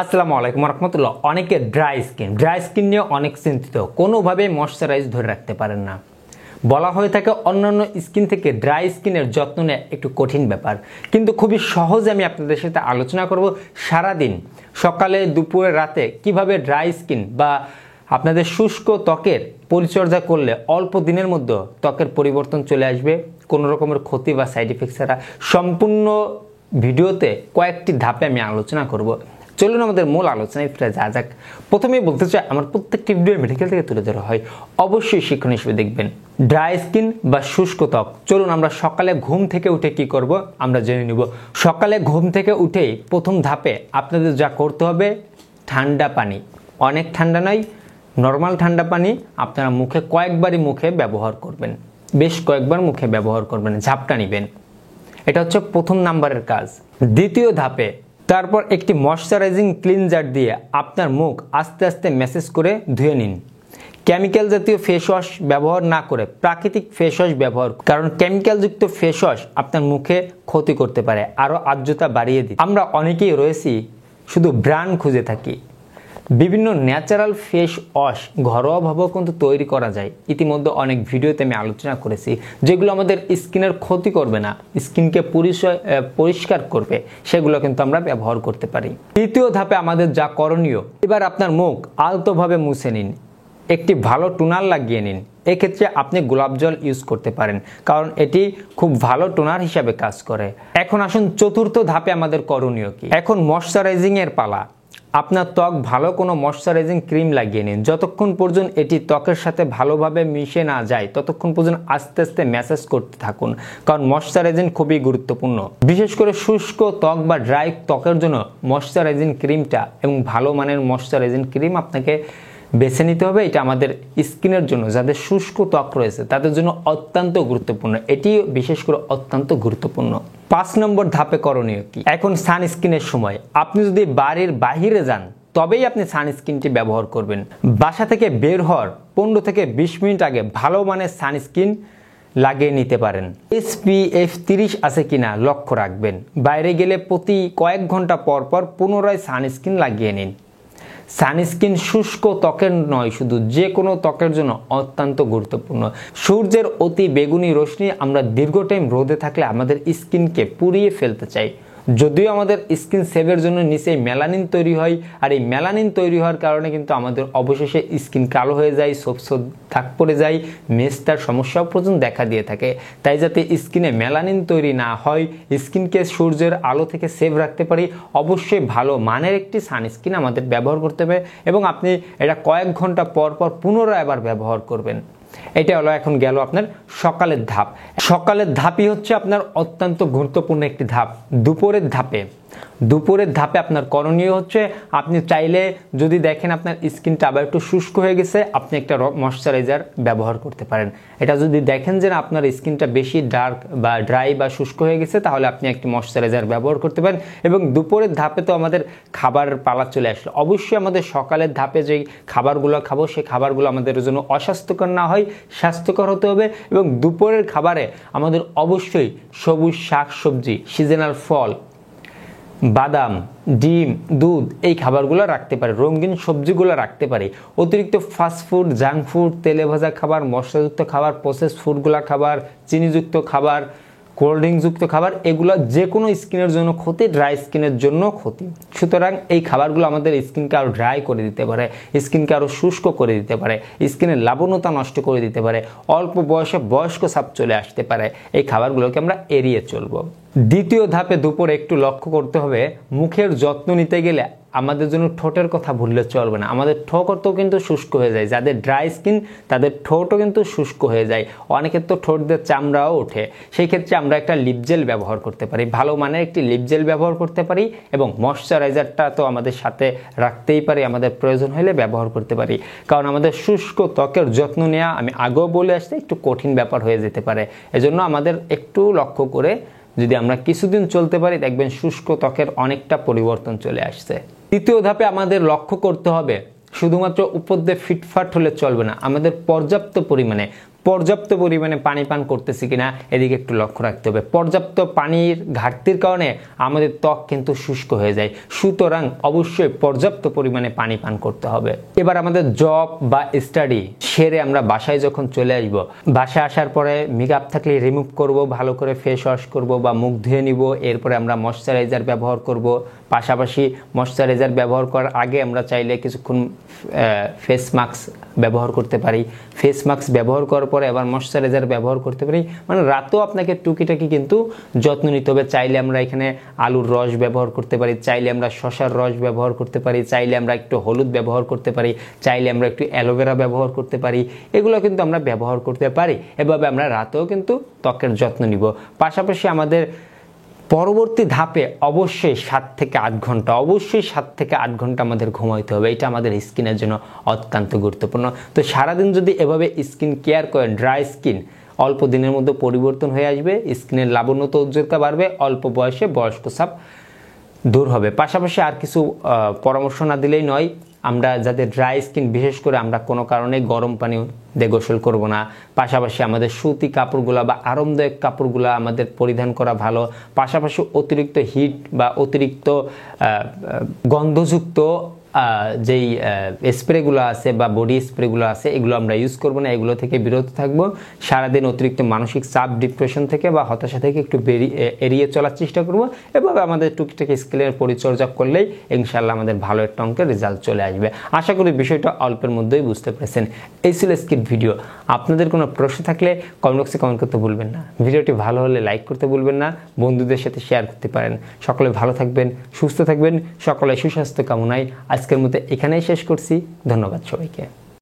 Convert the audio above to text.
আসসালামু আলাইকুম রহমতুল্লাহ। অনেকে ড্রাই স্কিন নিয়ে অনেক চিন্তিত, কোনোভাবেই ময়শ্চারাইজ ধরে রাখতে পারেন না। বলা হয়ে থাকে অন্যান্য স্কিন থেকে ড্রাই স্কিনের যত্ন নেওয়া একটু কঠিন ব্যাপার, কিন্তু খুবই সহজে আমি আপনাদের সাথে আলোচনা করব সারাদিন সকালে দুপুরে রাতে কিভাবে ড্রাই স্কিন বা আপনাদের শুষ্ক ত্বকের পরিচর্যা করলে অল্প দিনের মধ্যে ত্বকের পরিবর্তন চলে আসবে, কোনো রকমের ক্ষতি বা সাইড ইফেক্ট ছাড়া। সম্পূর্ণ ভিডিওতে কয়েকটি ধাপে আমি আলোচনা করব। চলুন আমাদের মূল আলোচনায় ফিরে যাওয়া যাক। প্রথমেই বলতে চাই, আমার প্রত্যেকটি ভিডিও মেডিকেল থেকে তুলে ধরা হয়, অবশ্যই শিক্ষণ হিসেবে দেখবেন। ড্রাই স্কিন বা শুষ্ক ত্বক, চলুন আমরা সকালে ঘুম থেকে উঠে কি করব আমরা জেনে নিব। সকালে ঘুম থেকে উঠেই প্রথম ধাপে আপনাদের যা করতে হবে, ঠান্ডা পানি, অনেক ঠান্ডা নয়, নর্মাল ঠান্ডা পানি আপনারা কয়েকবারই মুখে ব্যবহার করবেন, বেশ কয়েকবার মুখে ব্যবহার করবেন, ঝাপটা নেবেন। এটা হচ্ছে প্রথম নাম্বারের কাজ। দ্বিতীয় ধাপে তারপর একটি ময়শ্চারাইজিং ক্লিনজার দিয়ে আপনার মুখ আস্তে আস্তে ম্যাসেজ করে ধুয়ে নিন। কেমিক্যাল জাতীয় ফেস ওয়াশ ব্যবহার না করে প্রাকৃতিক ফেস ওয়াশ ব্যবহার, কারণ কেমিক্যালযুক্ত ফেস ওয়াশ আপনার মুখে ক্ষতি করতে পারে, আরও আর্দ্রতা বাড়িয়ে দিতে। আমরা অনেকেই রয়েছি শুধু ব্র্যান্ড খুঁজে থাকি। বিভিন্ন ন্যাচারাল ফেস ওয়াশ ঘরোয়াভাবেও কিন্তু তৈরি করা যায়, ইতিমধ্যে অনেক ভিডিওতে আমি আলোচনা করেছি, যেগুলো আমাদের স্কিনের ক্ষতি করবে না, স্কিনকে পরিষ্কার করবে, সেগুলো কিন্তু আমরা ব্যবহার করতে পারি। তৃতীয় ধাপে আমাদের যা করণীয়, এবার আপনার মুখ আলতোভাবে মুছে নিন, একটি ভালো টোনার লাগিয়ে নিন। এক্ষেত্রে আপনি গোলাপ জল ইউজ করতে পারেন, কারণ এটি খুব ভালো টোনার হিসাবে কাজ করে। এখন আসুন চতুর্থ ধাপে আমাদের করণীয় কি। এখন ময়শ্চারাইজিং এর পালা। আপনার ত্বক ভালো কোনো ময়শ্চারাইজিং ক্রিম লাগিয়ে নিন। যতক্ষণ পর্যন্ত এটি ত্বকের সাথে ভালোভাবে মিশে না যায় ততক্ষণ পর্যন্ত আস্তে আস্তে ম্যাসেজ করতে থাকুন, কারণ ময়শ্চারাইজিং খুবই গুরুত্বপূর্ণ। বিশেষ করে শুষ্ক ত্বক বা ড্রাই ত্বকের জন্য ময়শ্চারাইজিং ক্রিমটা এবং ভালো মানের ময়শ্চারাইজিং ক্রিম আপনাকে বেছে নিতে হবে। এটা আমাদের স্কিনের জন্য, যাদের শুষ্ক ত্বক রয়েছে তাদের জন্য অত্যন্ত গুরুত্বপূর্ণ, এটি বিশেষ করে অত্যন্ত গুরুত্বপূর্ণ। 5 নম্বর ধাপে করণীয় কি। এখন সানস্ক্রিনের সময় আপনি যদি বাড়ির বাহিরে যান তবেই আপনি সানস্ক্রিনটি ব্যবহার করবেন। বাসা থেকে বের হওয়ার 15 থেকে 20 মিনিট আগে ভালো মানের সানস্ক্রিন লাগিয়ে নিতে পারেন। SPF 30 আছে কিনা লক্ষ্য রাখবেন। বাইরে গেলে প্রতি কয়েক ঘন্টা পর পর পুনরায় সানস্ক্রিন লাগিয়ে নিন। সানস্ক্রিন শুষ্ক ত্বকের নয়, শুধু যে কোনো ত্বকের জন্য অত্যন্ত গুরুত্বপূর্ণ। সূর্যের অতি বেগুনি রশ্মি আমরা দীর্ঘ টাইম রোদে থাকলে আমাদের স্কিনকে পুড়িয়ে ফেলতে চাই। যদিও আমাদের স্কিন সেভের জন্য নিচেই মেলানিন তৈরি হয়, আর এই মেলানিন তৈরি হওয়ার কারণে কিন্তু আমাদের অবশেষে স্কিন কালো হয়ে যায়, ছোপ দাগ পড়ে যায়, মেস্তার সমস্যাও পর্যন্ত দেখা দিয়ে থাকে। তাই যাতে স্কিনে মেলানিন তৈরি না হয়, স্কিনকে সূর্যের আলো থেকে সেভ রাখতে পারি, অবশ্যই ভালো মানের একটি সানস্ক্রিন আমাদের ব্যবহার করতে হবে, এবং আপনি এটা কয়েক ঘন্টা পর পর পুনরায় আবার ব্যবহার করবেন। এটা হলো এখন গেল আপনার সকালের ধাপ। সকালের ধাপই হচ্ছে আপনার অত্যন্ত গুরুত্বপূর্ণ একটি ধাপ। দুপুরের ধাপে আপনার করণীয় হচ্ছে, আপনি চাইলে যদি দেখেন আপনার স্কিনটা আবার একটু শুষ্ক হয়ে গেছে, আপনি একটা ময়শ্চারাইজার ব্যবহার করতে পারেন। এটা যদি দেখেন যে আপনার স্কিনটা বেশি ডার্ক বা ড্রাই বা শুষ্ক হয়ে গেছে, তাহলে আপনি একটি ময়শ্চারাইজার ব্যবহার করতে পারেন। এবং দুপুরের ধাপে তো আমাদের খাবারের পালা চলে আসলো। অবশ্যই আমাদের সকালের ধাপে যেই খাবারগুলো খাবো, সেই খাবারগুলো আমাদের জন্য অস্বাস্থ্যকর না হয়, স্বাস্থ্যকর হতে হবে। এবং দুপুরের খাবারে আমাদের অবশ্যই সবুজ শাক সবজি, সিজনাল ফল, বাদাম, ডিম, দুধ, এই খাবারগুলো রাখতে পারে, রঙিন সবজিগুলো রাখতে পারে। অতিরিক্ত ফাস্টফুড, জাঙ্ক ফুড, তেলে ভাজা খাবার, মশলাযুক্ত খাবার, প্রসেস ফুডগুলো খাবার, চিনিযুক্ত খাবার, কোল্ড ড্রিঙ্কযুক্ত খাবার, এগুলো যে কোনো স্কিনের জন্য ক্ষতি, ড্রাই স্কিনের জন্য ক্ষতি। সুতরাং এই খাবারগুলো আমাদের স্কিনকে আরও ড্রাই করে দিতে পারে, স্কিনকে আরও শুষ্ক করে দিতে পারে, স্কিনের লাবণ্যতা নষ্ট করে দিতে পারে, অল্প বয়সে বয়স্ক ছাপ চলে আসতে পারে। এই খাবারগুলোকে আমরা এড়িয়ে চলবো। দ্বিতীয় ধাপে দুপুরে একটু লক্ষ্য করতে হবে, মুখের যত্ন নিতে গেলে আমাদের জন্য ঠোঁটের কথা ভুললে চলবে না। আমাদের ঠোঁটও কিন্তু শুষ্ক হয়ে যায়, যাদের ড্রাই স্কিন তাদের ঠোঁটও কিন্তু শুষ্ক হয়ে যায়, অনেকের তো ঠোঁট দিয়ে চামড়াও ওঠে। সেই ক্ষেত্রে আমরা একটা লিপ জেল ব্যবহার করতে পারি, ভালো মানের একটি লিপ জেল ব্যবহার করতে পারি, এবং ময়শ্চারাইজারটা তো আমাদের সাথে রাখতেই পারি, আমাদের প্রয়োজন হলে ব্যবহার করতে পারি। কারণ আমাদের শুষ্ক ত্বকের যত্ন নেওয়া, আমি আগেও বলে আসছি, একটু কঠিন ব্যাপার হয়ে যেতে পারে। এজন্য আমাদের একটু লক্ষ্য করে যদি আমরা কিছুদিন চলতে পারি, দেখবেন শুষ্ক ত্বকের অনেকটা পরিবর্তন চলে আসছে। তৃতীয় ধাপে আমাদের লক্ষ্য করতে হবে, শুধুমাত্র উপর দিয়ে ফিটফাট হলে চলবে না, আমাদের পর্যাপ্ত পরিমাণে পর্যাপ্ত পরিমাণে পানি পান করতেছি কিনা এদিকে একটু লক্ষ্য রাখতে হবে। পর্যাপ্ত পানির ঘাটতির কারণে আমাদের ত্বক কিন্তু শুষ্ক হয়ে যায়, সুতরাং অবশ্যই পর্যাপ্ত পরিমাণে পানি পান করতে হবে। এবার আমাদের জব বা স্টাডি সেরে আমরা বাসায় যখন চলে আসব, বাসায় আসার পরে মেকআপ থাকলে রিমুভ করব, ভালো করে ফেস ওয়াশ করব বা মুখ ধুয়ে নিব, এরপরে আমরা ময়শ্চারাইজার ব্যবহার করব। পাশাপাশি ময়শ্চারাইজার ব্যবহার করার আগে আমরা চাইলে কিছুক্ষণ ফেস মাস্ক ব্যবহার করতে পারি। ফেস মাস্ক ব্যবহার করার পরে আবার ময়শ্চারাইজার ব্যবহার করতে পারি। মানে রাতেও আপনাকে টুকিটাকি কিন্তু যত্ন নিতে হবে। চাইলে আমরা এখানে আলুর রস ব্যবহার করতে পারি, চাইলে আমরা শসার রস ব্যবহার করতে পারি, চাইলে আমরা একটু হলুদ ব্যবহার করতে পারি, চাইলে আমরা একটু অ্যালোভেরা ব্যবহার করতে পারি। এগুলো কিন্তু আমরা ব্যবহার করতে পারি। এভাবে আমরা রাতেও কিন্তু ত্বকের যত্ন নিব। পাশাপাশি আমাদের পরবর্তী ধাপে অবশ্যই 7 থেকে 8 ঘন্টা, অবশ্যই 7 থেকে 8 ঘন্টা আমাদের ঘুমাইতে হবে। এটা আমাদের স্কিনের জন্য অত্যন্ত গুরুত্বপূর্ণ। তো সারাদিন যদি এভাবে স্কিন কেয়ার করেন, ড্রাই স্কিন অল্প দিনের মধ্যে পরিবর্তন হয়ে আসবে, স্কিনের লাবণ্যতা উজ্জ্বলতা বাড়বে, অল্প বয়সে বয়স্ক ছাপ দূর হবে। পাশাপাশি আর কিছু পরামর্শ না দিলেই নয়, আমরা যাদের ড্রাই স্কিন, বিশেষ করে আমরা কোনো কারণে গরম পানি দিয়ে গোসল করব না। পাশাপাশি আমাদের সুতি কাপড়গুলো বা আরামদায়ক কাপড়গুলো আমাদের পরিধান করা ভালো। পাশাপাশি অতিরিক্ত হিট বা অতিরিক্ত গন্ধযুক্ত যেই স্প্রেগুলো আছে বা বডি স্প্রেগুলো আছে, এগুলো আমরা ইউজ করব না, এগুলো থেকে বিরত থাকবো। সারাদিন অতিরিক্ত মানসিক চাপ, ডিপ্রেশন থেকে বা হতাশা থেকে একটু এড়িয়ে চলার চেষ্টা করব। এভাবে আমাদের টুকিটাকি স্কিনের পরিচর্যা করলেই ইনশাআল্লাহ আমাদের ভালো একটা অঙ্কের রেজাল্ট চলে আসবে। আশা করি বিষয়টা অল্পের মধ্যেই বুঝতে পেরেছেন। এই ছিল স্কিন ভিডিও। আপনাদের কোনো প্রশ্ন থাকলে কমেন্ট বক্সে কমেন্ট করতে ভুলবেন না। ভিডিওটি ভালো হলে লাইক করতে ভুলবেন না, বন্ধুদের সাথে শেয়ার করতে পারেন। সকলে ভালো থাকবেন, সুস্থ থাকবেন, সকলে সুস্বাস্থ্য কামনায় আজকের মতো এখানেই শেষ করছি। ধন্যবাদ সবাইকে।